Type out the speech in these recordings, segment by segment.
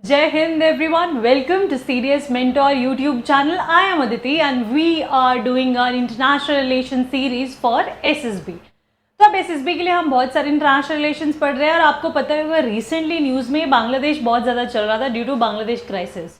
Jai Hind everyone, welcome to Serious Mentor YouTube channel. I am Aditi and we are doing our international relations series for SSB. तो अब SSB के लिए हम बहुत सारे international relations पढ़ रहे हैं और आपको पता होगा रिसेंटली न्यूज़ में बांग्लादेश बहुत ज़्यादा चल रहा था ड्यू टू बांग्लादेश क्राइसिस।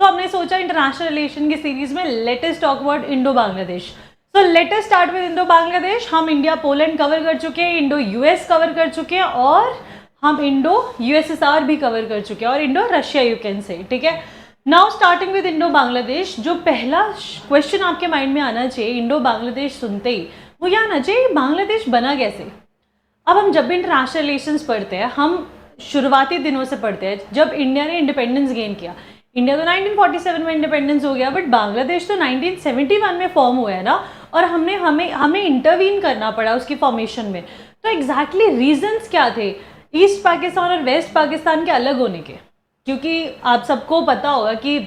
तो हमने सोचा इंटरनेशनल रिलेशन की सीरीज में let us talk about Indo Bangladesh. So let us start with Indo Bangladesh. हम इंडिया पोलैंड कवर कर चुके हैं, इंडो यूएस कवर कर चुके हैं और हम इंडो यूएसएसआर भी कवर कर चुके हैं और Indo Russia you can say. ठीक है, now starting with Indo Bangladesh. जो पहला क्वेश्चन आपके माइंड में आना चाहिए इंडो बांग्लादेश सुनते ही, वो क्या आना चाहिए, बांग्लादेश बना कैसे। अब हम जब भी इंटरनेशनल रिलेशंस पढ़ते हैं हम शुरुआती दिनों से पढ़ते हैं, जब इंडिया ने इंडिपेंडेंस गेन किया। इंडिया तो 1947 में इंडिपेंडेंस हो गया, बट बांग्लादेश तो 1971 में फॉर्म हुआ है ना, और हमें इंटरवीन करना पड़ा उसकी फॉर्मेशन में। तो एग्जैक्टली रीजंस क्या थे ईस्ट पाकिस्तान और वेस्ट पाकिस्तान के अलग होने के? क्योंकि आप सबको पता होगा कि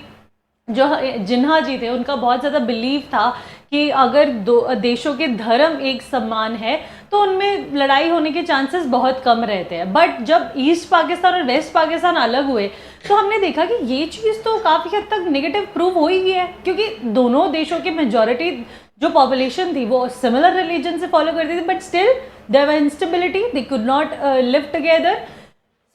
जो जिन्हा जी थे उनका बहुत ज़्यादा बिलीव था कि अगर दो देशों के धर्म एक समान है तो उनमें लड़ाई होने के चांसेस बहुत कम रहते हैं। बट जब ईस्ट पाकिस्तान और वेस्ट पाकिस्तान अलग हुए तो हमने देखा कि ये चीज़ तो काफ़ी हद तक नेगेटिव प्रूव हो ही गई है, क्योंकि दोनों देशों की मेजॉरिटी जो पॉपुलेशन थी वो सिमिलर रिलीजन से फॉलो करती थी, but still there were instability, they could not live together.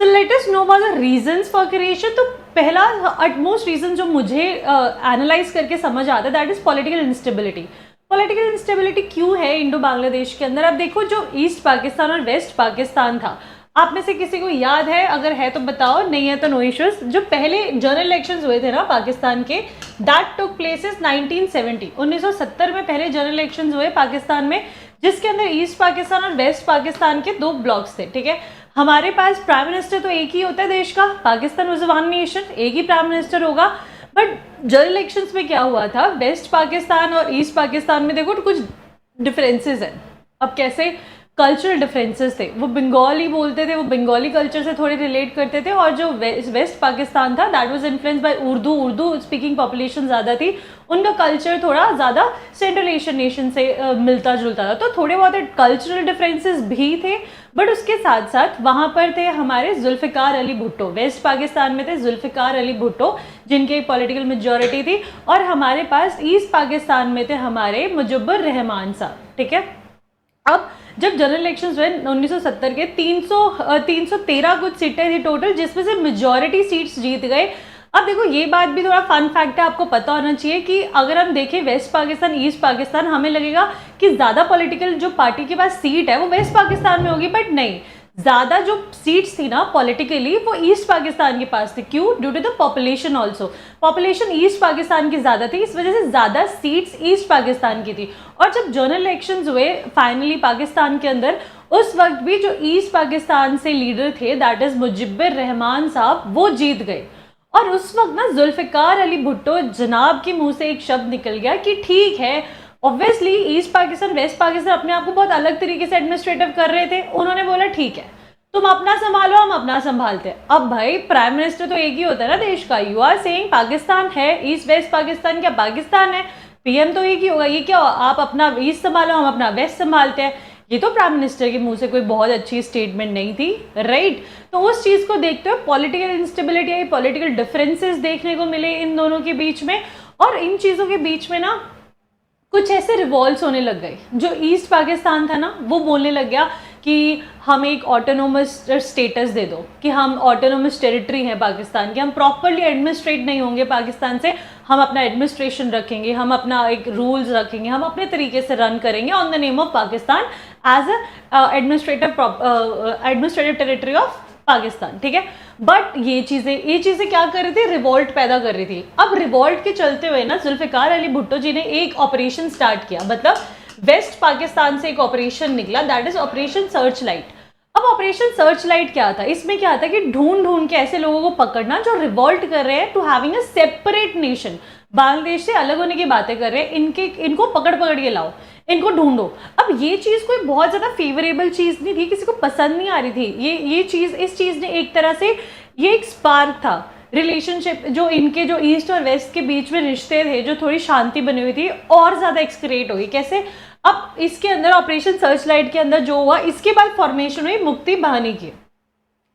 So let us know about the reasons for creation। तो पहला अटमोस्ट रीजन जो मुझे एनालाइज करके समझ आता है that is political instability. Political instability क्यों है इंडो बांग्लादेश के अंदर? अब देखो, जो ईस्ट पाकिस्तान और वेस्ट पाकिस्तान था, आप में से किसी को याद है? अगर है तो बताओ, नहीं है तो नो इश्यूज। जो पहले जनरल इलेक्शंस हुए थे ना पाकिस्तान के, दैट टुक प्लेसेस 1970 1970 में पहले जनरल इलेक्शंस हुए पाकिस्तान में, जिसके अंदर ईस्ट पाकिस्तान और वेस्ट पाकिस्तान के दो ब्लॉक्स थे। ठीक है, हमारे पास प्राइम मिनिस्टर तो एक ही होता है देश का, पाकिस्तान वाज वन नेशन, एक ही प्राइम मिनिस्टर होगा। बट जनरल इलेक्शंस में क्या हुआ था, वेस्ट पाकिस्तान और ईस्ट पाकिस्तान में देखो कुछ डिफरेंसेस हैं। अब कैसे? कल्चरल डिफरेंसेस थे, वो बंगाली बोलते थे, वो बंगाली कल्चर से थोड़े रिलेट करते थे, और जो वेस्ट पाकिस्तान था that was influenced by Urdu speaking population ज़्यादा थी, उनका कल्चर थोड़ा ज़्यादा सेंट्रल एशियन नेशन से मिलता जुलता था। तो थोड़े बहुत कल्चरल डिफरेंसेस भी थे, बट उसके साथ साथ वहाँ पर थे हमारे जुल्फ़िकार अली भुट्टो। वेस्ट पाकिस्तान में थे जुल्फ़िकार अली भुट्टो, जिनकी पॉलिटिकल मेजॉरिटी थी, और हमारे पास ईस्ट पाकिस्तान में थे हमारे मुजब्बर रहमान साहब। ठीक है, अब जब जनरल इलेक्शंस हुए 1970 के 313 कुछ सीटें थी टोटल, जिसमें से मेजॉरिटी सीट्स जीत गए। अब देखो, ये बात भी थोड़ा फन फैक्ट है, आपको पता होना चाहिए कि अगर हम देखें वेस्ट पाकिस्तान ईस्ट पाकिस्तान, हमें लगेगा कि ज़्यादा पॉलिटिकल जो पार्टी के पास सीट है वो वेस्ट पाकिस्तान में होगी, बट नहीं, ज़्यादा जो सीट्स थी ना पॉलिटिकली वो ईस्ट पाकिस्तान के पास थी। क्यों? Due to the population also, population East Pakistan की ज़्यादा थी, इस वजह से ज़्यादा सीट्स ईस्ट पाकिस्तान की थी। और जब जनरल इलेक्शंस हुए फाइनली पाकिस्तान के अंदर, उस वक्त भी जो ईस्ट पाकिस्तान से लीडर थे दैट इज़ मुजब्बर रहमान साहब, वो जीत गए। और उस वक्त ना जुल्फ़िकार अली भुट्टो जनाब के मुंह से एक शब्द निकल गया कि ठीक है, obviously East Pakistan West Pakistan अपने आप को बहुत अलग तरीके से एडमिनिस्ट्रेटिव कर रहे थे। उन्होंने बोला ठीक है, तुम अपना संभालो, हम अपना संभालते हैं। अब भाई प्राइम मिनिस्टर तो एक ही होता है ना देश का, यू आर सेइंग पाकिस्तान है, ईस्ट वेस्ट पाकिस्तान क्या पाकिस्तान है, पीएम तो एक ही होगा। ये क्या, आप अपना ईस्ट संभालो, हम अपना वेस्ट संभालते हैं? ये तो प्राइम मिनिस्टर के मुंह से कोई बहुत अच्छी स्टेटमेंट नहीं थी, राइट? तो उस चीज़ को देखते हुए पॉलिटिकल इंस्टेबिलिटी या पॉलिटिकल डिफरेंसेस देखने को मिले इन दोनों के बीच में, और इन चीज़ों के बीच में ना कुछ ऐसे रिवॉल्ट्स होने लग गए। जो ईस्ट पाकिस्तान था ना वो बोलने लग गया कि हम एक ऑटोनोमस स्टेटस दे दो, कि हम ऑटोनोमस टेरिटरी हैं पाकिस्तान की, हम प्रॉपरली एडमिनिस्ट्रेट नहीं होंगे पाकिस्तान से, हम अपना एडमिनिस्ट्रेशन रखेंगे, हम अपना एक रूल्स रखेंगे, हम अपने तरीके से रन करेंगे on the name of Pakistan as a administrative territory of Pakistan. ठीक है, बट ये चीज़ें क्या कर रही थी, रिवॉल्ट पैदा कर रही थी। अब रिवॉल्ट के चलते हुए ना जुल्फ़िकार अली भुट्टो जी ने एक ऑपरेशन स्टार्ट किया, मतलब वेस्ट पाकिस्तान से एक ऑपरेशन निकला that is operation search light. अब ऑपरेशन सर्च लाइट क्या था, इसमें क्या था कि ढूंढ के ऐसे लोगों को पकड़ना जो रिवॉल्ट कर रहे हैं to having a separate nation, Bangladesh से अलग होने की बातें कर रहे हैं, इनको पकड़ के लाओ, इनको ढूंढो। अब ये चीज़ कोई बहुत ज़्यादा फेवरेबल चीज़ नहीं थी, किसी को पसंद नहीं आ रही थी ये चीज़। इस चीज़ ने एक तरह से, ये एक स्पार्क था रिलेशनशिप, जो इनके जो ईस्ट और वेस्ट के बीच में रिश्ते थे, जो थोड़ी शांति बनी हुई थी, और ज़्यादा एक्सक्रिएट हो गई। कैसे? अब इसके अंदर ऑपरेशन सर्च लाइट के अंदर जो हुआ, इसके बाद फॉर्मेशन हुई मुक्ति बाहिनी की।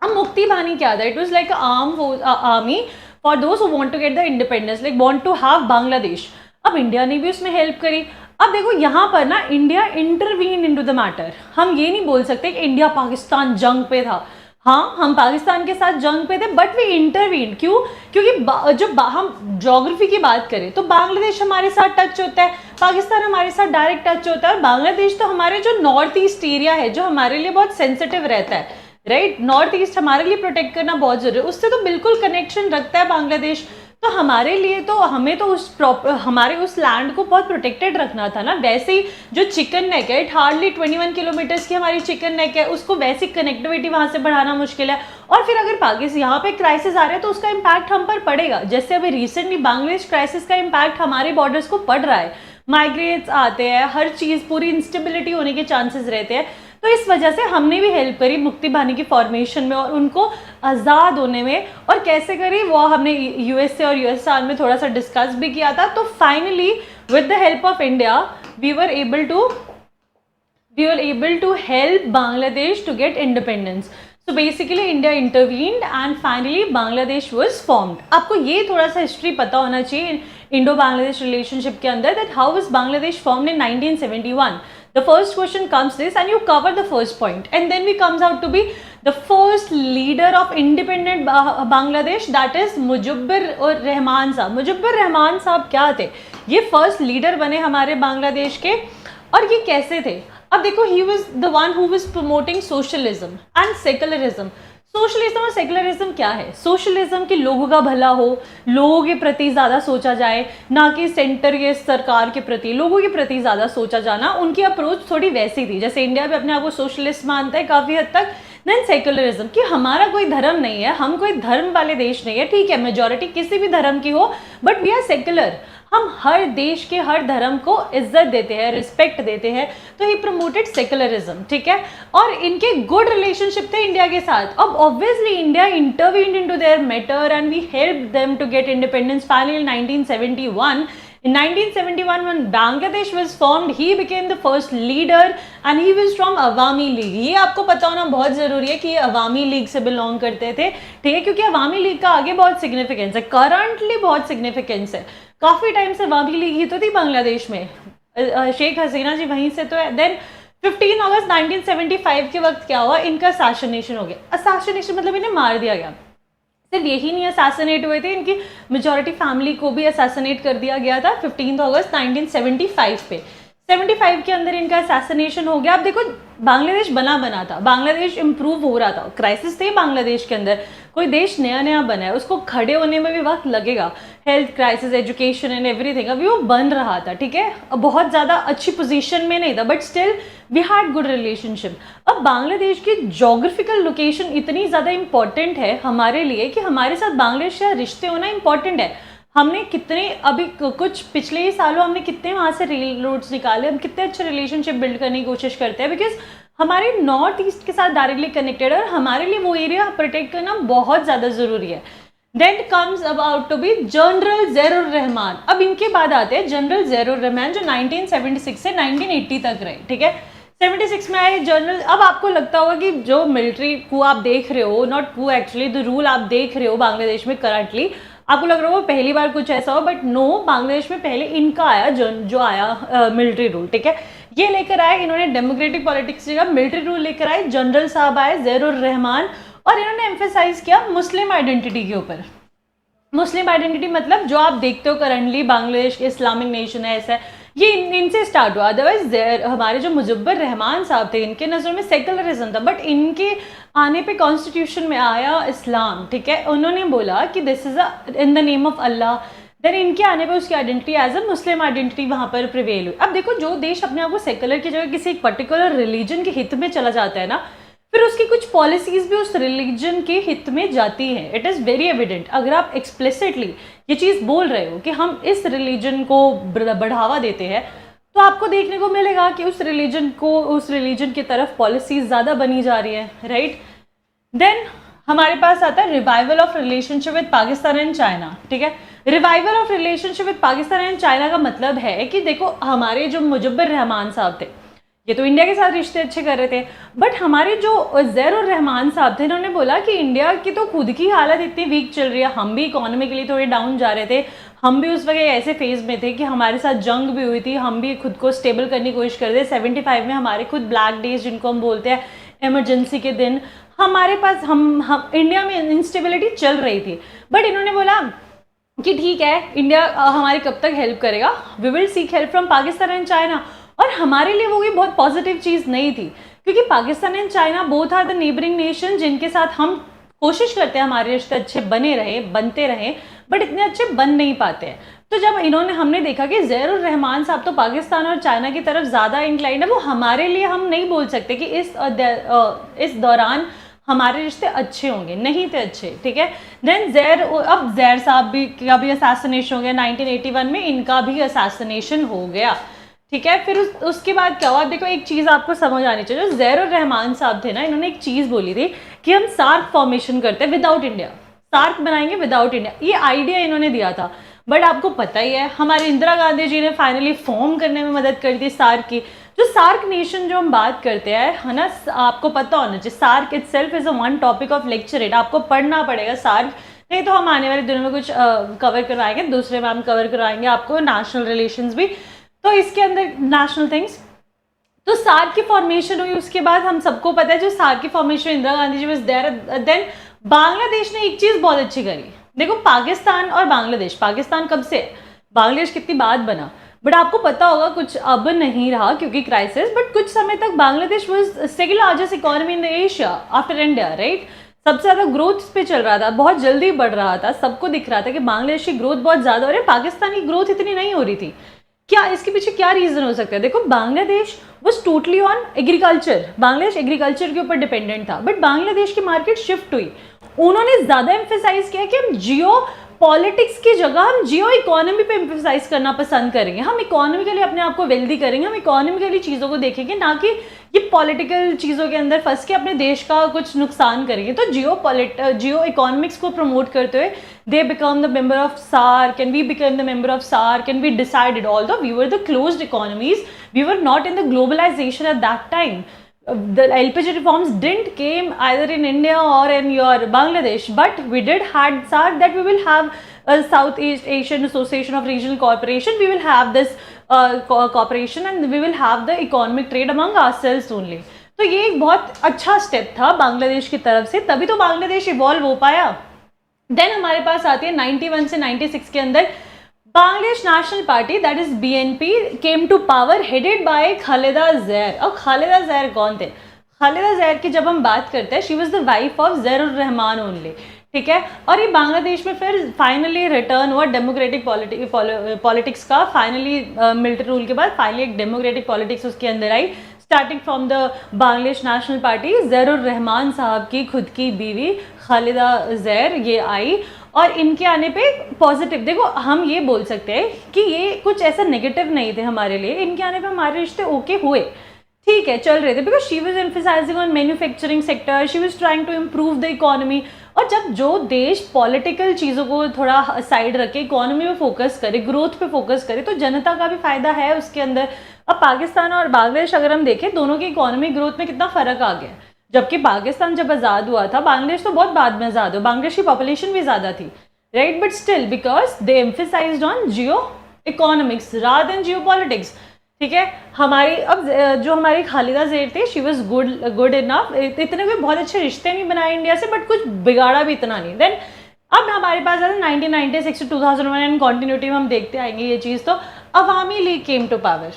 अब मुक्ति बानी क्या था? It was like army for those who want to get the independence, like want to have Bangladesh. अब इंडिया ने भी उसमें हेल्प करी। अब देखो यहाँ पर ना India intervene into the matter. हम ये नहीं बोल सकते कि इंडिया पाकिस्तान जंग पे था। हाँ, हम पाकिस्तान के साथ जंग पे थे, बट वी इंटरवीन। क्यों? क्योंकि जब हम ज्योग्राफी की बात करें तो बांग्लादेश हमारे साथ टच होता है, पाकिस्तान हमारे साथ डायरेक्ट टच होता है, और बांग्लादेश तो हमारे जो नॉर्थ ईस्ट एरिया है जो हमारे लिए बहुत सेंसिटिव रहता है, राइट? नॉर्थ ईस्ट हमारे लिए प्रोटेक्ट करना बहुत जरूरी है, उससे तो बिल्कुल कनेक्शन रखता है बांग्लादेश। तो हमारे लिए तो हमें तो हमारे उस लैंड को बहुत प्रोटेक्टेड रखना था ना। वैसे ही जो चिकन नेक है, इट हार्डली 21 किलोमीटर्स की हमारी चिकन नेक है, उसको वैसी कनेक्टिविटी वहां से बढ़ाना मुश्किल है। और फिर अगर पाकिस्तान यहाँ पे क्राइसिस आ रहा है तो उसका इम्पैक्ट हम पर पड़ेगा। जैसे अभी रिसेंटली बांग्लादेश क्राइसिस का इम्पैक्ट हमारे बॉर्डर्स को पड़ रहा है, माइग्रेट्स आते हैं, हर चीज़ पूरी इंस्टेबिलिटी होने के चांसेस रहते हैं। तो इस वजह से हमने भी हेल्प करी मुक्ति बानी की फॉर्मेशन में और उनको आज़ाद होने में। और कैसे करी वो हमने यूएसए और यूएसआर में थोड़ा सा डिस्कस भी किया था। तो finally with the help of India we were able to help Bangladesh to get independence. So basically India intervened and finally Bangladesh was formed. आपको ये थोड़ा सा हिस्ट्री पता होना चाहिए इंडो बांग्लादेश रिलेशनशिप के अंदर, that how was Bangladesh formed in 1971. The first question comes this and you cover the first point, and then we comes out to be the first leader of independent Bangladesh, that is Mujibur Rahman साहब। मुजब्बिर रहमान साहब क्या थे? ये first leader बने हमारे बांग्लादेश के। और ये कैसे थे? अब देखो, he was the one who was promoting socialism and secularism. Socialism और सेकुलरिज्म क्या है? सोशलिज्म कि लोगों का भला हो, लोगों के प्रति ज़्यादा सोचा जाए, ना कि सेंटर के सरकार के प्रति, लोगों के प्रति ज़्यादा सोचा जाना। उनकी अप्रोच थोड़ी वैसी थी, जैसे इंडिया भी अपने आप को सोशलिस्ट मानता है काफ़ी हद तक। देन सेकुलरिज्म कि हमारा कोई धर्म नहीं है, हम कोई धर्म वाले देश नहीं है, ठीक है मेजॉरिटी किसी भी धर्म की हो, बट वी आर सेकुलर। हम हर देश के हर धर्म को इज्जत देते हैं, रिस्पेक्ट देते हैं। तो ही प्रमोटेड सेकुलरिज्म, ठीक है। और इनके गुड रिलेशनशिप थे इंडिया के साथ। अब obviously India intervened into their matter and we help them to get independence finally in 1971. In 1971, when Bangladesh was formed, he became the first leader and he was from Awami league. ये आपको पता होना बहुत ज़रूरी है कि ये अवामी league से बिलोंग करते थे, ठीक है, क्योंकि अवामी लीग का आगे बहुत सिग्निफिकेंस है, करंटली बहुत सिग्निफिकेंस है। काफ़ी टाइम से अवामी लीग ही तो थी बांग्लादेश में, शेख हसीना जी वहीं से तो है। देन 15 अगस्त 1975 के वक्त क्या हुआ? इनका असैसिनेशन हो गया। असैसिनेशन मतलब इन्हें मार दिया गया। सिर्फ यही नहीं असैसिनेट हुए थे, इनकी मेजॉरिटी फैमिली को भी असैसिनेट कर दिया गया था 15 अगस्त 1975 पे। 75 के अंदर इनका असैसिनेशन हो गया। अब देखो, बांग्लादेश बना था, बांग्लादेश इंप्रूव हो रहा था, क्राइसिस थे बांग्लादेश के अंदर, कोई देश नया बना है, उसको खड़े होने में भी वक्त लगेगा। Health crisis, education and everything, अभी वो बन रहा था, ठीक है, बहुत ज़्यादा अच्छी पोजीशन में नहीं था, but still we had good relationship. अब बांग्लादेश की जोग्राफिकल लोकेशन इतनी ज़्यादा इंपॉर्टेंट है हमारे लिए कि हमारे साथ बांग्लादेश का रिश्ते होना इंपॉर्टेंट है। हमने कितने अभी कुछ पिछले ही सालों हमने कितने वहाँ से रेल रोड्स निकाले, हम कितने अच्छे रिलेशनशिप बिल्ड करने की कोशिश करते हैं, बिकॉज हमारे नॉर्थ ईस्ट के साथ डायरेक्टली कनेक्टेड है और हमारे लिए वो एरिया प्रोटेक्ट करना बहुत ज़्यादा ज़रूरी है। Then comes about to be general Ziaur Rahman. अब इनके बाद आते हैं जनरल ज़ैरुर रहमान, जो 1976 से 1980 तक रहे, ठीक है। 76 में आए जनरल। अब आपको लगता होगा कि जो मिलिट्री कू आप देख रहे हो, not coup actually, the rule आप देख रहे हो बांग्लादेश में करंटली, आपको लग रहा हो पहली बार कुछ ऐसा हो, बट नो, बांग्लादेश में पहले इनका आया जो आया मिलिट्री रूल, ठीक है। ये लेकर आए इन्होंने डेमोक्रेटिक पॉलिटिक्स की जगह मिलिट्री रूल लेकर आए। जनरल साहब आए ज़ैरुर रहमान, और इन्होंने एम्फेसाइज किया मुस्लिम आइडेंटिटी के ऊपर। मुस्लिम आइडेंटिटी मतलब जो आप देखते हो करंटली बांग्लादेश के इस्लामिक नेशन है, ऐसा है, ये इनसे स्टार्ट हुआ। अदरवाइज हमारे जो मुजब्बिर रहमान साहब थे, इनके नज़रों में सेकुलरिज्म था, बट इनके आने पे कॉन्स्टिट्यूशन में आया इस्लाम, ठीक है। उन्होंने बोला कि this is in the name of Allah. Then इनके आने पे उसकी identity as a Muslim identity वहाँ पर प्रिवेल हुई। अब देखो, जो देश अपने आप को सेकुलर की जगह किसी एक पर्टिकुलर रिलीजन के हित में चला जाता है ना, फिर उसकी कुछ पॉलिसीज़ भी उस रिलीजन के हित में जाती हैं। It is very evident. अगर आप एक्सप्लिसिटली ये चीज़ बोल रहे हो कि हम इस रिलीजन को बढ़ावा देते हैं, तो आपको देखने को मिलेगा कि उस रिलीजन की तरफ पॉलिसीज़ ज़्यादा बनी जा रही है, राइट। देन हमारे पास आता है revival of relationship with Pakistan and China, ठीक है। Revival of relationship with Pakistan and China का मतलब है कि देखो, हमारे जो मुजब्बिर रहमान साहब थे, ये तो इंडिया के साथ रिश्ते अच्छे कर रहे थे। बट हमारे जो ज़ैर उर रहमान साहब थे, इन्होंने बोला कि इंडिया की तो खुद की हालत इतनी वीक चल रही है, हम भी इकोनॉमिकली थोड़े डाउन जा रहे थे, हम भी उस वक्त ऐसे फेज में थे कि हमारे साथ जंग भी हुई थी, हम भी खुद को स्टेबल करने की कोशिश कर रहे थे। 75 में हमारे खुद ब्लैक डेज जिनको हम बोलते हैं, इमरजेंसी के दिन, हमारे पास हम इंडिया में इंस्टेबिलिटी चल रही थी। बट इन्होंने बोला कि ठीक है, इंडिया हमारी कब तक हेल्प करेगा, we will seek help from Pakistan and China. और हमारे लिए वो भी बहुत पॉजिटिव चीज़ नहीं थी, क्योंकि Pakistan and China both are the neighbouring nation जिनके साथ हम कोशिश करते हैं हमारे रिश्ते अच्छे बनते रहे, बट इतने अच्छे बन नहीं पाते हैं। तो जब हमने देखा कि ज़ैर उर रहमान साहब तो पाकिस्तान और चाइना की तरफ ज़्यादा इंक्लाइंड है, वो हमारे लिए हम नहीं बोल सकते कि इस दौरान हमारे रिश्ते अच्छे होंगे, नहीं थे अच्छे, ठीक है। देन अब ज़ैर साहब का भी असैसिनेशन हो गया 1981 में, इनका भी असैसिनेशन हो गया, ठीक है। फिर उसके बाद क्या हुआ, देखो एक चीज़ आपको समझ आनी चाहिए। जो ज़ैर उर रहमान साहब थे ना, इन्होंने एक चीज़ बोली थी कि हम सार्क फॉर्मेशन करते हैं विदाउट इंडिया, सार्क बनाएंगे विदाउट इंडिया, ये आइडिया इन्होंने दिया था। बट आपको पता ही है, हमारी इंदिरा गांधी जी ने फाइनली फॉर्म करने में मदद कर दी सार्क की। जो सार्क नेशन जो हम बात करते हैं, है ना, आपको पता होना चाहिए, SAARC itself is a one topic of lecture, it आपको पढ़ना पड़ेगा सार्क, नहीं तो हम आने वाले दिनों में कुछ कवर करवाएंगे, दूसरे मैम कवर करवाएंगे आपको नेशनल रिलेशंस भी, तो इसके अंदर नेशनल थिंग्स। तो सार्क की फॉर्मेशन हुई, उसके बाद हम सबको पता है जो सार्क की formation Indira Gandhi ji was there. Then Bangladesh ने एक चीज बहुत अच्छी करी, देखो पाकिस्तान और बांग्लादेश, पाकिस्तान कब से, बांग्लादेश कितनी बाद बना, बट आपको पता होगा कुछ अब नहीं रहा क्योंकि क्राइसिस, बट कुछ समय तक Bangladesh was second largest economy in the Asia after India, right. सबसे ज़्यादा ग्रोथ पे चल रहा था, बहुत जल्दी बढ़ रहा था, सबको दिख रहा था कि बांग्लादेश की ग्रोथ बहुत ज़्यादा हो रही है, पाकिस्तान की ग्रोथ इतनी नहीं हो रही थी। क्या इसके पीछे क्या रीज़न हो सकता है, देखो Bangladesh was totally on agriculture, Bangladesh agriculture के ऊपर डिपेंडेंट था, बट बांग्लादेश की मार्केट शिफ्ट हुई, उन्होंने ज़्यादा एम्फेसाइज किया कि हम जियो पॉलिटिक्स की जगह हम जियो इकोनॉमी पे एम्फेसाइज करना पसंद करेंगे, हम इकोनॉमिकली अपने आप को वेल्दी करेंगे, हम इकोनॉमिकली चीज़ों को देखेंगे, ना कि ये पॉलिटिकल चीज़ों के अंदर फंस के अपने देश का कुछ नुकसान करेंगे। तो जियो इकोनॉमिक्स को प्रमोट करते हुए they become the member of SAARC and we become the member of SAARC and we decided, although we were the closed economies, we were not in the globalisation at that time. The LPG reforms didn't came either in India or in your Bangladesh, but we did had SAARC, that we will have a Southeast Asian Association of Regional Cooperation, we will have this cooperation and we will have the economic trade among ourselves only. तो ये एक बहुत अच्छा step था बांग्लादेश की तरफ से, तभी तो बांग्लादेश इवॉल्व हो पाया। देन हमारे पास आती है 91 से 96 के अंदर Bangladesh national party, that is BNP, came to power headed by Khalida Zia. और खालिदा ज़ैर कौन थे, खालिदा ज़ैर की जब हम बात करते हैं, she was the wife of Ziaur Rahman only, ठीक है। और ये बांग्लादेश में फिर फाइनली रिटर्न हुआ डेमोक्रेटिक पॉलिटिक्स का, फाइनली मिलिट्री रूल के बाद फाइनली एक डेमोक्रेटिक पॉलिटिक्स उसके अंदर आई, starting from the Bangladesh national party. Ziaur Rahman साहब की खुद की बीवी खालिदा ज़ैर ये आई, और इनके आने पे पॉजिटिव, देखो हम ये बोल सकते हैं कि ये कुछ ऐसा नेगेटिव नहीं थे हमारे लिए, इनके आने पे हमारे रिश्ते ओके हुए, ठीक है, चल रहे थे, because she was emphasising on manufacturing sector, she was trying to improve the economy. और जब जो देश पॉलिटिकल चीज़ों को थोड़ा साइड रखे, इकोनॉमी पे फोकस करे, ग्रोथ पे फोकस करे, तो जनता का भी फायदा है उसके अंदर। अब पाकिस्तान और बांग्लादेश अगर हम देखें, दोनों की इकोनॉमी ग्रोथ में कितना फ़र्क आ गया, जबकि पाकिस्तान जब आज़ाद हुआ था, बांग्लादेश तो बहुत बाद में आज़ाद हुआ, बांग्लादेश की पॉपुलेशन भी ज़्यादा थी, right, but still because they emphasised on Jio economics rather than Jio politics, ठीक है। हमारी अब जो हमारी खालिदा ज़ैर थी, शी वॉज गुड इनफ, इतने कोई बहुत अच्छे रिश्ते नहीं बनाए इंडिया से, बट कुछ बिगाड़ा भी इतना नहीं। देन अब हमारे पास 1996 से 2001 एंड कॉन्टिन्यूटी में हम देखते आएंगे ये चीज़। तो Awami League came to power,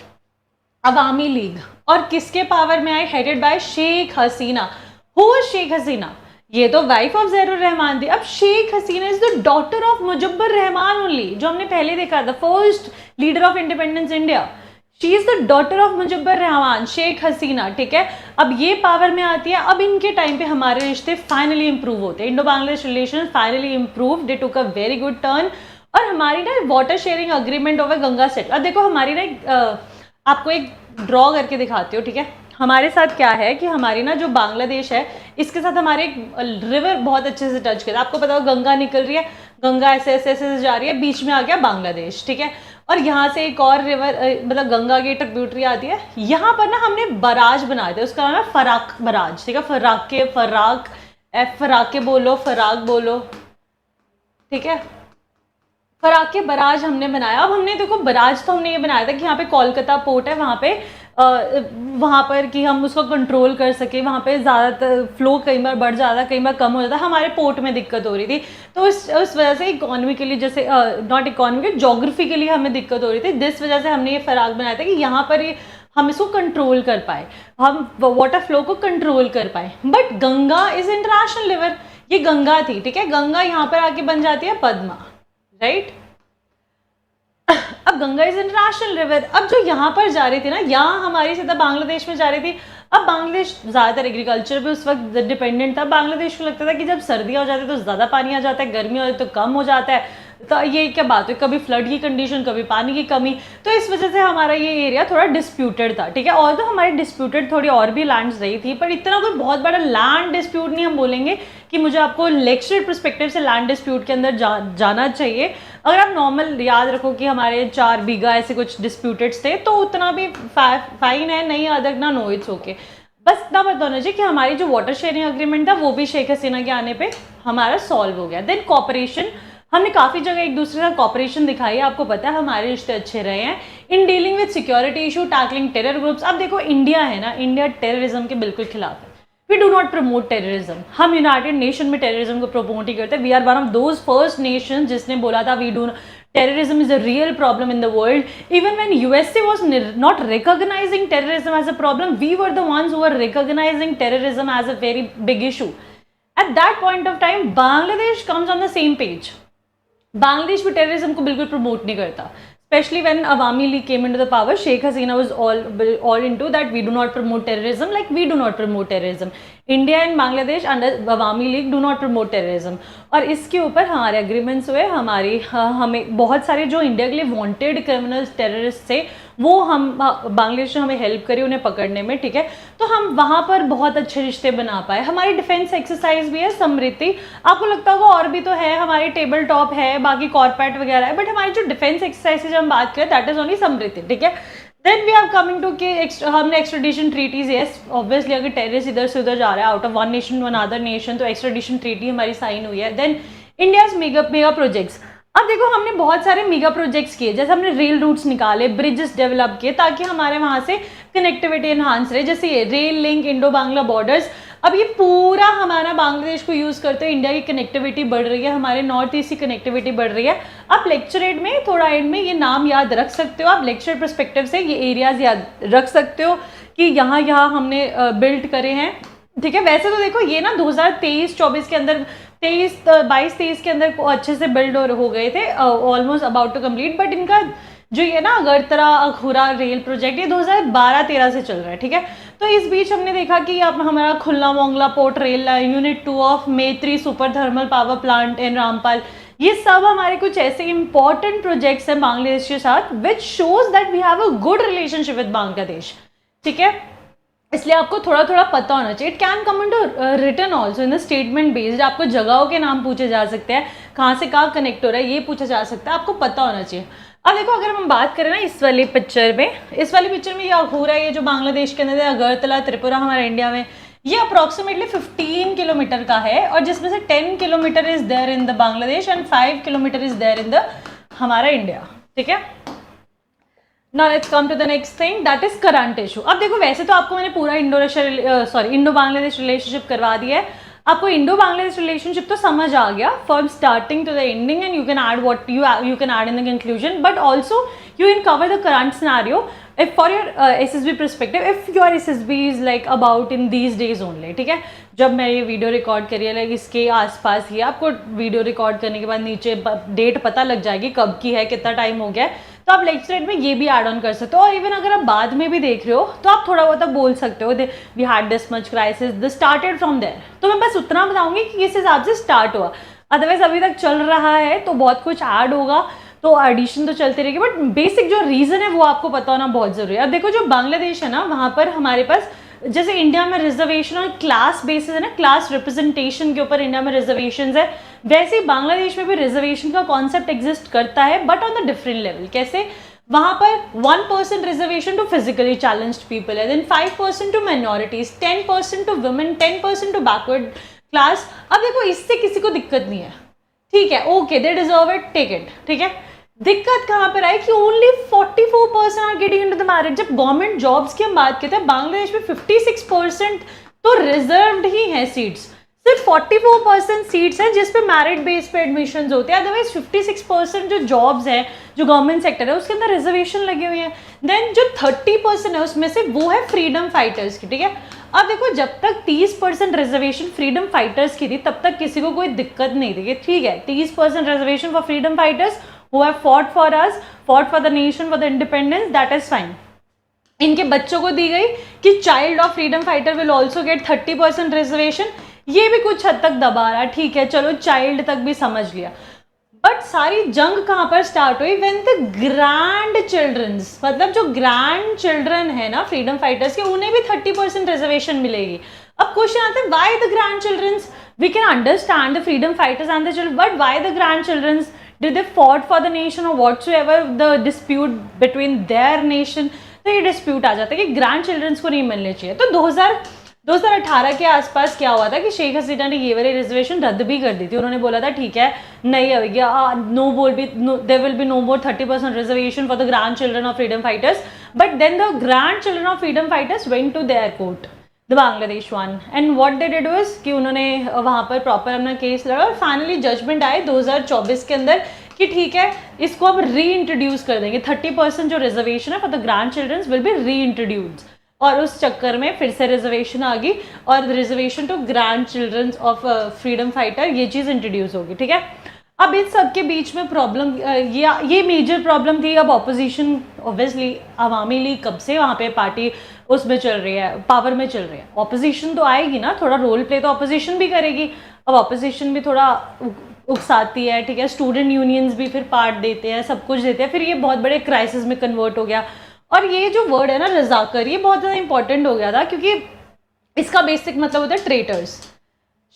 Awami League, और किसके पावर में आई, headed by Sheikh Hasina. Who is Sheikh Hasina, ये तो wife of Ziaur Rahman थी। अब Sheikh Hasina is the daughter of Mujibur Rahman only, जो हमने पहले देखा, the first leader of independence India, she is the daughter of Mujibur Rahman, Sheikh Hasina, ठीक है। अब ये पावर में आती है, अब इनके टाइम पे हमारे रिश्ते फाइनली इंप्रूव होते हैं, Indo Bangladesh relation finally improve, they took a very good turn. और हमारी ना water sharing agreement over Ganga set, अब देखो हमारी ना आपको एक ड्रॉ करके दिखाती हूँ, ठीक है। हमारे साथ क्या है कि हमारी ना जो बांग्लादेश है, इसके साथ हमारे एक रिवर बहुत अच्छे से टच करता है, आपको पता हो गंगा निकल रही है, गंगा ऐसे ऐसे ऐसे जा रही है, बीच में आ गया बांग्लादेश, ठीक है। और यहाँ से एक और रिवर मतलब गंगा की ट्रिब्यूटरी आती है। यहाँ पर ना हमने बराज बनाए थे, उसका नाम है फराक बराज, ठीक है, फराके बोलो, फराक बोलो, ठीक है, फराके बराज हमने बनाया। अब हमने देखो बराज तो हमने ये बनाया था कि यहाँ पे कोलकाता पोर्ट है, वहाँ पर कि हम उसको कंट्रोल कर सके, वहाँ पे ज़्यादा फ्लो कई बार बढ़ जाता, कई बार कम हो जाता, हमारे पोर्ट में दिक्कत हो रही थी। तो उस वजह से इकोनॉमिकली, जैसे नॉट इकोनॉमिकली, जोग्राफिकली हमें दिक्कत हो रही थी, जिस वजह से हमने ये फराक बनाया था कि यहाँ पर हम इसको कंट्रोल कर पाए, हम वाटर फ्लो को कंट्रोल कर पाए। But Ganga is international river, ये गंगा थी, ठीक है, गंगा यहाँ पर आके बन जाती है पद्मा, राइट। अब गंगा इज इंटरनेशनल रिवर, अब जो यहाँ पर जा रही थी ना, यहाँ हमारी सीधा बांग्लादेश में जा रही थी। अब बांग्लादेश ज़्यादातर एग्रीकल्चर पे उस वक्त डिपेंडेंट था। बांग्लादेश को लगता था कि जब सर्दियाँ हो जाती है तो ज़्यादा पानी आ जाता है, गर्मी हो जाती है तो कम हो जाता है, तो ये क्या बात है, कभी फ्लड की कंडीशन, कभी पानी की कमी। तो इस वजह से हमारा ये एरिया थोड़ा डिस्प्यूटेड था, ठीक है। और तो हमारी डिस्प्यूटेड थोड़ी और भी लैंड्स रही थी, पर इतना कोई बहुत बड़ा लैंड डिस्प्यूट नहीं हम बोलेंगे कि मुझे आपको लेक्चर परस्पेक्टिव से लैंड डिस्प्यूट के अंदर जाना चाहिए। अगर आप नॉर्मल याद रखो कि हमारे 4 बीघा ऐसे कुछ डिस्प्यूटेड्स थे, तो उतना भी फाइन है, नहीं अदर ना नो, इट्स ओके। बस इतना पता होना चाहिए कि हमारी जो वाटर शेयरिंग अग्रीमेंट था वो भी शेख हसीना के आने पे हमारा सॉल्व हो गया। देन कॉपरेशन, हमने काफ़ी जगह एक दूसरे का कॉपरेशन दिखाई है, आपको पता है हमारे रिश्ते अच्छे रहे हैं in dealing with security issue, tackling terror groups. अब देखो इंडिया है ना, इंडिया टेररिज्म के बिल्कुल खिलाफ है। We do not promote terrorism, हम यूनाइटेड नेशन में टेररिज्म को प्रमोट ही करते हैं। We are one of those first nation जिसने बोला था we do terrorism is a real problem in the world. Even when USA was not recognizing terrorism as a problem, we were the ones who were recognizing terrorism as a very big issue. At that point of time, Bangladesh comes on the same page. Bangladesh भी terrorism को बिल्कुल promote नहीं करता, especially when Awami League came into the power. Sheikh Hasina was all into that. We do not promote terrorism, like we do not promote terrorism. India and Bangladesh under Awami League do not promote terrorism. और इसके ऊपर हमारे agreements हुए, हमें बहुत सारे जो India के लिए वांटेड क्रिमिनल्स टेररिस्ट थे वो हम बांग्लादेश ने हमें हेल्प करी उन्हें पकड़ने में, ठीक है। तो हम वहाँ पर बहुत अच्छे रिश्ते बना पाए। हमारी डिफेंस एक्सरसाइज भी है समृद्धि, आपको लगता होगा और भी तो है, हमारे टेबल टॉप है, बाकी कॉर्पेट वगैरह है, बट हमारी जो डिफेंस एक्सरसाइज की जब हम बात करें दैट इज ओनली समृद्धि, ठीक है। Then we are coming to कि हमने एक्सट्रेडिशन ट्रीटीज, यस ऑब्वियसली अगर टेररिस्ट इधर से उधर जा रहा है out of one nation to another nation, तो एक्सट्रेडिशन ट्रीटी हमारी साइन हुई है। देन इंडियाज मेगा प्रोजेक्ट्स, अब देखो हमने बहुत सारे मेगा प्रोजेक्ट्स किए, जैसे हमने रेल रूट्स निकाले, ब्रिजेस डेवलप किए ताकि हमारे वहाँ से कनेक्टिविटी एनहांस रहे, जैसे ये rail link Indo Bangla borders. अब ये पूरा हमारा बांग्लादेश को यूज़ करते हुए इंडिया की कनेक्टिविटी बढ़ रही है, हमारे नॉर्थ ईस्ट की कनेक्टिविटी बढ़ रही है। आप लेक्चरेट में थोड़ा एंड में ये नाम याद रख सकते हो, आप लेक्चर परस्पेक्टिव से ये एरियाज याद रख सकते हो कि यहाँ हमने बिल्ड करे हैं, ठीक है। वैसे तो देखो ये ना 2023-24 के अंदर 22-23 के अंदर अच्छे से बिल्ड हो गए थे, almost about to complete, but इनका जो ये ना अगरतला अखुरा रेल प्रोजेक्ट ये 2012-13 से चल रहा है, ठीक है। तो इस बीच हमने देखा कि अब हमारा खुल्ला Mongla port rail line, unit 2 of Metri super thermal power plant in Rampal, ये सब हमारे कुछ ऐसे इंपॉर्टेंट प्रोजेक्ट्स हैं बांग्लादेश के साथ, which shows that we have a good relationship with Bangladesh, ठीक है। इसलिए आपको थोड़ा थोड़ा पता होना चाहिए। It can come into written also in the statement based, आपको जगहों के नाम पूछे जा सकते हैं, कहाँ से कहाँ कनेक्ट हो रहा है ये पूछा जा सकता है, आपको पता होना चाहिए। अब देखो अगर हम बात करें ना इस वाली पिक्चर में ये अखूरा, ये जो बांग्लादेश के अंदर अगरतला त्रिपुरा हमारे इंडिया में, ये अप्रॉक्सीमेटली 15 किलोमीटर का है, और जिसमें से 10 kilometre is there in the Bangladesh and 5 kilometre is there in the हमारा इंडिया, ठीक है। Now let's come to the next thing, that is current issue. अब देखो वैसे तो आपको मैंने पूरा इंडो बांग्लादेश रिलेशनशिप करवा दिया है, आपको इंडो बांग्लादेश रिलेशनशिप तो समझ आ गया from starting to the ending, and you can add what you can add in the conclusion, but also you can cover the current scenario if for your SSB perspective, if your SSB is like about in these days only, ठीक है। जब मैं ये video record करी है like इसके आसपास ही, आपको वीडियो रिकॉर्ड करने के बाद नीचे डेट पता लग जाएगी कब की है, कितना टाइम हो गया है, तो आप लेक्चर में ये भी ऐड ऑन कर सकते हो। और इवन अगर आप बाद में भी देख रहे हो तो आप थोड़ा बहुत बोल सकते हो we had this much crisis, this started from there. तो मैं बस उतना बताऊंगी कि किस हिसाब से स्टार्ट हुआ, अदरवाइज अभी तक चल रहा है तो बहुत कुछ ऐड होगा, तो एडिशन तो चलती रहेगी, बट बेसिक जो रीज़न है वो आपको पता होना बहुत ज़रूरी है। अब देखो जो बांग्लादेश है ना, वहाँ पर हमारे पास जैसे इंडिया में रिजर्वेशन और क्लास बेसिस है ना, क्लास रिप्रेजेंटेशन के ऊपर इंडिया में रिजर्वेशन है, वैसे ही बांग्लादेश में भी रिजर्वेशन का कॉन्सेप्ट एग्जिस्ट करता है, but on the different level. कैसे? वहां पर 1% reservation to physically challenged people है, then 5% to minorities, 10% to women, 10% to backward class. अब देखो इससे किसी को दिक्कत नहीं है, ठीक है, okay they deserve it, take it, ठीक है. दिक्कत कहाँ पर आई कि only 44% are getting into the merit. जब गवर्नमेंट जॉब्स की हम बात करते हैं, बांग्लादेश में 56% तो रिजर्व्ड ही है सीट्स, सिर्फ 44% सीट्स हैं जिस पे मेरिट बेस पे एडमिशन्स होते हैं. अदरवाइज 56% जो जॉब्स हैं, जो गवर्नमेंट सेक्टर है, उसके अंदर रिजर्वेशन लगे हुए हैं. देन जो 30% है उसमें से वो है फ्रीडम फाइटर्स की, ठीक है. अब देखो जब तक 30% रिजर्वेशन फ्रीडम फाइटर्स की थी तब तक किसी को कोई दिक्कत नहीं थी, ठीक है. 30% reservation for freedom fighters who have fought for us, fought for the nation, for the independence, that is fine. इनके बच्चों को दी गई कि child of freedom fighter will also get 30% reservation. ये भी कुछ हद तक दबा रहा, ठीक है, चलो चाइल्ड तक भी समझ लिया. बट सारी जंग कहाँ पर स्टार्ट हुई? व्हेन द ग्रैंड चिल्ड्रंस, मतलब जो ग्रैंड चिल्ड्रन है ना फ्रीडम फाइटर्स के, उन्हें भी 30% रिजर्वेशन मिलेगी. अब क्वेश्चन आता है, why the grand childrens? We can understand the freedom fighters and the children, but why the grand childrens? Did they fought for the nation or whatsoever the dispute between their nation? तो ये dispute आ जाता है कि grand children's को नहीं मिलने चाहिए. तो 2018 के आसपास क्या हुआ था कि शेख हसीना ने ये वाली रिजर्वेशन रद्द भी कर दी थी. उन्होंने बोला था ठीक है नहीं आएगा, नो बोल भी, there will be no more 30% reservation for the grand children of freedom fighters. But then the grand children of freedom fighters went to their court, the Bangladesh one, and what they did was कि उन्होंने वहाँ पर proper अपना case लड़ा और finally judgement आए 2024 के अंदर कि ठीक है इसको अब री इंट्रोड्यूस कर देंगे. 30% जो रिजर्वेशन है for the grand childrens will be reintroduce. और उस चक्कर में फिर से रिजर्वेशन आ गई और reservation to grand childrens of freedom fighter, ये चीज़ इंट्रोड्यूस होगी, ठीक है. अब इन सब के बीच में प्रॉब्लम, ये मेजर प्रॉब्लम थी. अब ऑपोजिशन ऑब्वियसली अवामी लीग कब से वहाँ पे पार्टी उसमें चल रही है, पावर में चल रही है, ऑपोजिशन तो आएगी ना, थोड़ा रोल प्ले तो ऑपोजिशन भी करेगी. अब ऑपोजिशन भी थोड़ा उकसाती है, ठीक है, स्टूडेंट यूनियंस भी फिर पार्ट देते हैं, सब कुछ देते हैं, फिर ये बहुत बड़े क्राइसिस में कन्वर्ट हो गया. और ये जो वर्ड है ना रजाकर, ये बहुत ज़्यादा इंपॉर्टेंट हो गया था क्योंकि इसका बेसिक मतलब होता है ट्रेटर्स.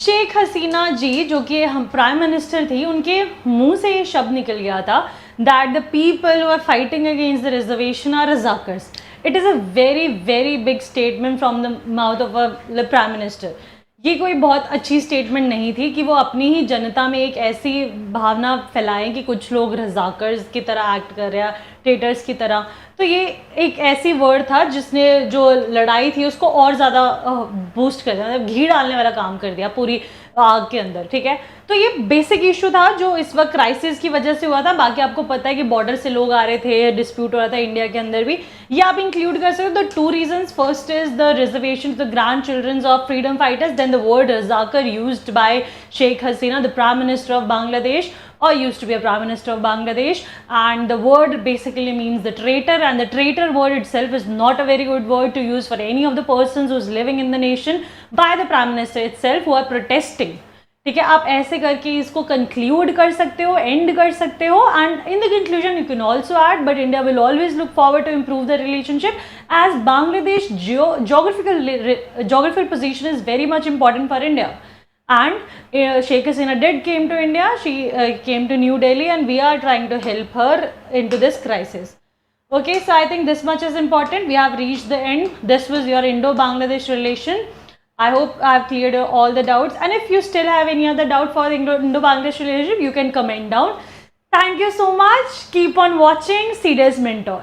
शेख हसीना जी जो कि हम प्राइम मिनिस्टर थी, उनके मुंह से ये शब्द निकल गया था that the people who are fighting against the reservation are रजाकर्स. It is a very very big statement from the mouth of a prime minister. ये कोई बहुत अच्छी स्टेटमेंट नहीं थी कि वो अपनी ही जनता में एक ऐसी भावना फैलाएं कि कुछ लोग रजाकर्स की तरह एक्ट कर रहे हैं, ट्रेटर्स की तरह. तो ये एक ऐसी वर्ड था जिसने जो लड़ाई थी उसको और ज़्यादा बूस्ट कर दिया, मतलब घी डालने वाला काम कर दिया पूरी आग के अंदर, ठीक है. तो ये बेसिक इशू था जो इस वक्त क्राइसिस की वजह से हुआ था. बाकी आपको पता है कि बॉर्डर से लोग आ रहे थे, डिस्प्यूट हो रहा था इंडिया के अंदर भी. ये आप इंक्लूड कर सकते हो. The 2 reasons, first is the reservation the grand childrens of freedom fighters, then the word रजाकर used by Sheikh Hasina, the prime minister of Bangladesh, or used to be a prime minister of Bangladesh, and the word basically means the traitor, and the traitor word itself is not a very good word to use for any of the persons who's living in the nation by the prime minister itself who are protesting. ठीक है, आप ऐसे करके इसको conclude कर सकते हो, and कर सकते हो, and in the conclusion you can also add but India will always look forward to improve the relationship as Bangladesh geographical position is very much important for India. And Sheikh Hasina did came to India. She came to New Delhi, and we are trying to help her into this crisis. Okay, so I think this much is important. We have reached the end. This was your Indo-Bangladesh relation. I hope I have cleared all the doubts. And if you still have any other doubt for the Indo-Bangladesh relationship, you can comment down. Thank you so much. Keep on watching Serious Mentor.